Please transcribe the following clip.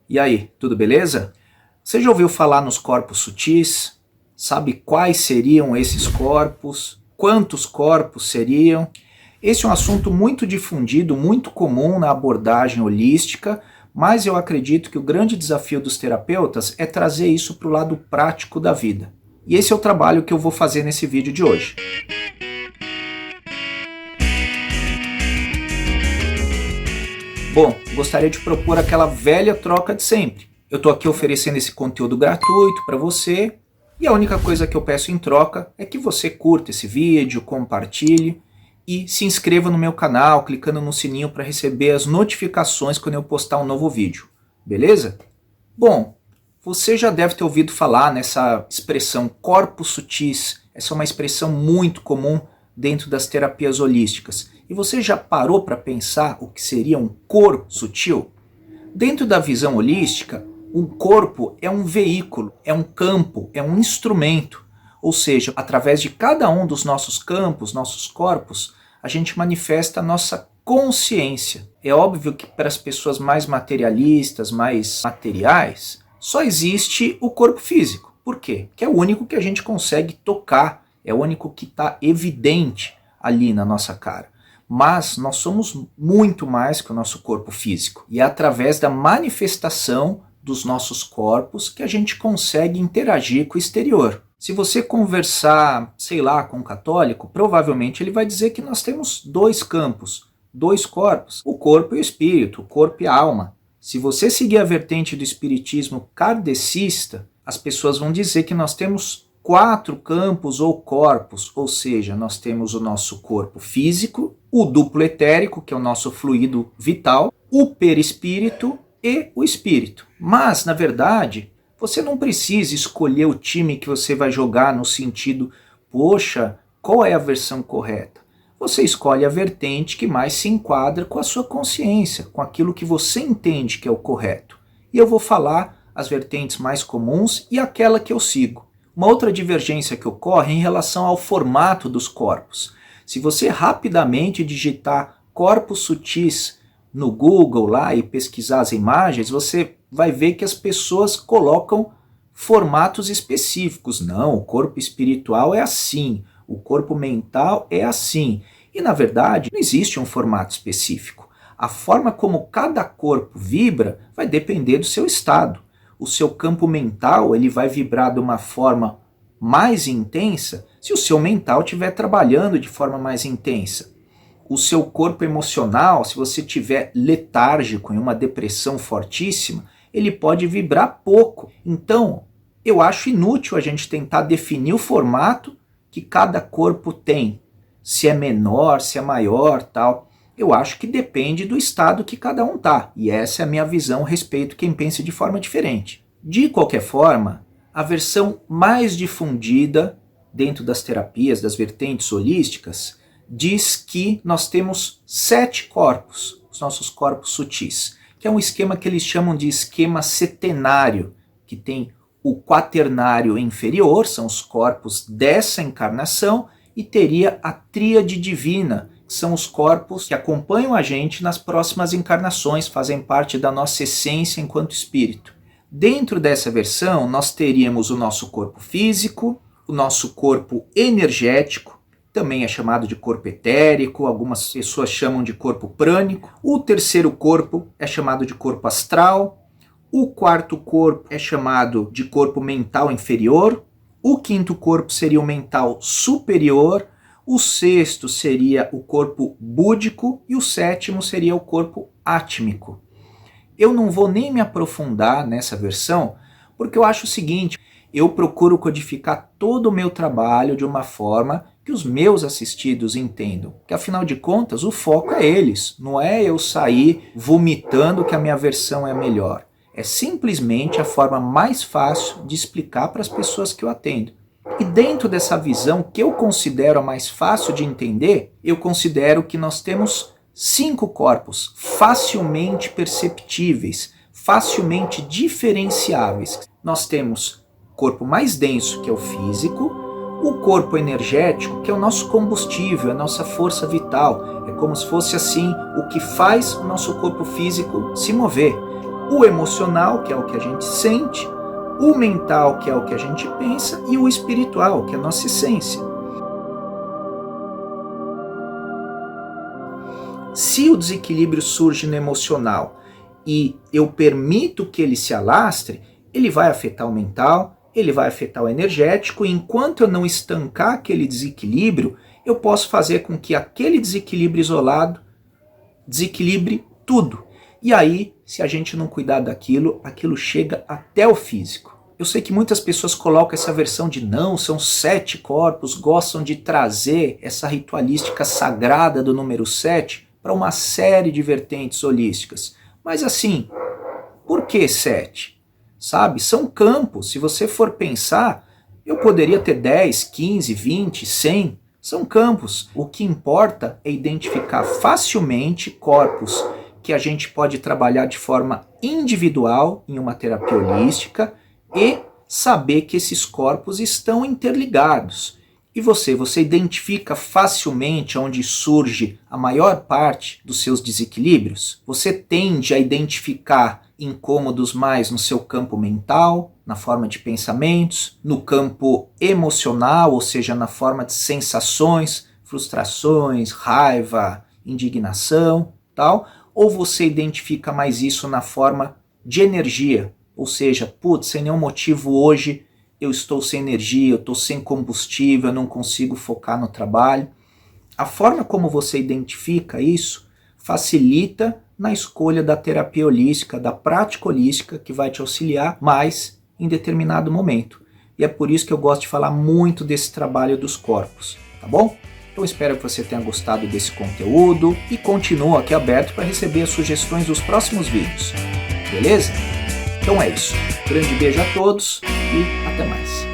E aí, tudo beleza? Você já ouviu falar nos corpos sutis? Sabe quais seriam esses corpos? Quantos corpos seriam? Esse é um assunto muito difundido, muito comum na abordagem holística, mas eu acredito que o grande desafio dos terapeutas é trazer isso para o lado prático da vida. E esse é o trabalho que eu vou fazer nesse vídeo de hoje. Bom, gostaria de propor aquela velha troca de sempre. Eu estou aqui oferecendo esse conteúdo gratuito para você e a única coisa que eu peço em troca é que você curta esse vídeo, compartilhe e se inscreva no meu canal clicando no sininho para receber as notificações quando eu postar um novo vídeo, beleza? Bom, você já deve ter ouvido falar nessa expressão corpos sutis. Essa é uma expressão muito comum dentro das terapias holísticas. E você já parou para pensar o que seria um corpo sutil? Dentro da visão holística, um corpo é um veículo, é um campo, é um instrumento. Ou seja, através de cada um dos nossos campos, nossos corpos, a gente manifesta a nossa consciência. É óbvio que para as pessoas mais materialistas, mais materiais, só existe o corpo físico. Por quê? Porque é o único que a gente consegue tocar, é o único que está evidente ali na nossa cara. Mas nós somos muito mais que o nosso corpo físico. E é através da manifestação dos nossos corpos que a gente consegue interagir com o exterior. Se você conversar, sei lá, com um católico, provavelmente ele vai dizer que nós temos dois campos, dois corpos, o corpo e o espírito, o corpo e a alma. Se você seguir a vertente do espiritismo kardecista, as pessoas vão dizer que nós temos 4 campos ou corpos, ou seja, nós temos o nosso corpo físico, o duplo etérico, que é o nosso fluido vital, o perispírito e o espírito. Mas, na verdade, você não precisa escolher o time que você vai jogar no sentido, poxa, qual é a versão correta? Você escolhe a vertente que mais se enquadra com a sua consciência, com aquilo que você entende que é o correto. E eu vou falar as vertentes mais comuns e aquela que eu sigo. Uma outra divergência que ocorre é em relação ao formato dos corpos. Se você rapidamente digitar corpos sutis no Google lá e pesquisar as imagens, você vai ver que as pessoas colocam formatos específicos. Não, o corpo espiritual é assim, o corpo mental é assim. E na verdade não existe um formato específico. A forma como cada corpo vibra vai depender do seu estado. O seu campo mental ele vai vibrar de uma forma mais intensa se o seu mental estiver trabalhando de forma mais intensa. O seu corpo emocional, se você estiver letárgico em uma depressão fortíssima, ele pode vibrar pouco. Então, eu acho inútil a gente tentar definir o formato que cada corpo tem. Se é menor, se é maior, tal. Eu acho que depende do estado que cada um está. E essa é a minha visão a respeito de quem pensa de forma diferente. De qualquer forma, a versão mais difundida dentro das terapias, das vertentes holísticas, diz que nós temos 7 corpos, os nossos corpos sutis, que é um esquema que eles chamam de esquema setenário, que tem o quaternário inferior, são os corpos dessa encarnação, e teria a tríade divina, são os corpos que acompanham a gente nas próximas encarnações, fazem parte da nossa essência enquanto espírito. Dentro dessa versão, nós teríamos o nosso corpo físico, o nosso corpo energético, também é chamado de corpo etérico, algumas pessoas chamam de corpo prânico. O terceiro corpo é chamado de corpo astral. O quarto corpo é chamado de corpo mental inferior. O quinto corpo seria o mental superior. O sexto seria o corpo búdico e o sétimo seria o corpo átmico. Eu não vou nem me aprofundar nessa versão, porque eu acho o seguinte, eu procuro codificar todo o meu trabalho de uma forma que os meus assistidos entendam. Que afinal de contas, o foco é eles, não é eu sair vomitando que a minha versão é a melhor. É simplesmente a forma mais fácil de explicar para as pessoas que eu atendo. E dentro dessa visão que eu considero a mais fácil de entender, eu considero que nós temos 5 corpos facilmente perceptíveis, facilmente diferenciáveis. Nós temos o corpo mais denso, que é o físico, o corpo energético, que é o nosso combustível, a nossa força vital. É como se fosse assim o que faz o nosso corpo físico se mover. o emocional, que é o que a gente sente, o mental, que é o que a gente pensa, e o espiritual, que é a nossa essência. Se o desequilíbrio surge no emocional e eu permito que ele se alastre, ele vai afetar o mental, ele vai afetar o energético, e enquanto eu não estancar aquele desequilíbrio, eu posso fazer com que aquele desequilíbrio isolado desequilibre tudo. E aí, se a gente não cuidar daquilo, aquilo chega até o físico. Eu sei que muitas pessoas colocam essa versão de não, são 7 corpos, gostam de trazer essa ritualística sagrada do número 7 para uma série de vertentes holísticas. Mas assim, por que 7? Sabe? São campos. Se você for pensar, eu poderia ter 10, 15, 20, 100. São campos. O que importa é identificar facilmente corpos que a gente pode trabalhar de forma individual em uma terapia holística e saber que esses corpos estão interligados. E você identifica facilmente onde surge a maior parte dos seus desequilíbrios? Você tende a identificar incômodos mais no seu campo mental, na forma de pensamentos, no campo emocional, ou seja, na forma de sensações, frustrações, raiva, indignação, tal? Ou você identifica mais isso na forma de energia? Ou seja, putz, sem nenhum motivo hoje eu estou sem energia, eu estou sem combustível, eu não consigo focar no trabalho. A forma como você identifica isso facilita na escolha da terapia holística, da prática holística, que vai te auxiliar mais em determinado momento. E é por isso que eu gosto de falar muito desse trabalho dos corpos, tá bom? Então espero que você tenha gostado desse conteúdo e continuo aqui aberto para receber as sugestões dos próximos vídeos, beleza? Então é isso. Grande beijo a todos e até mais.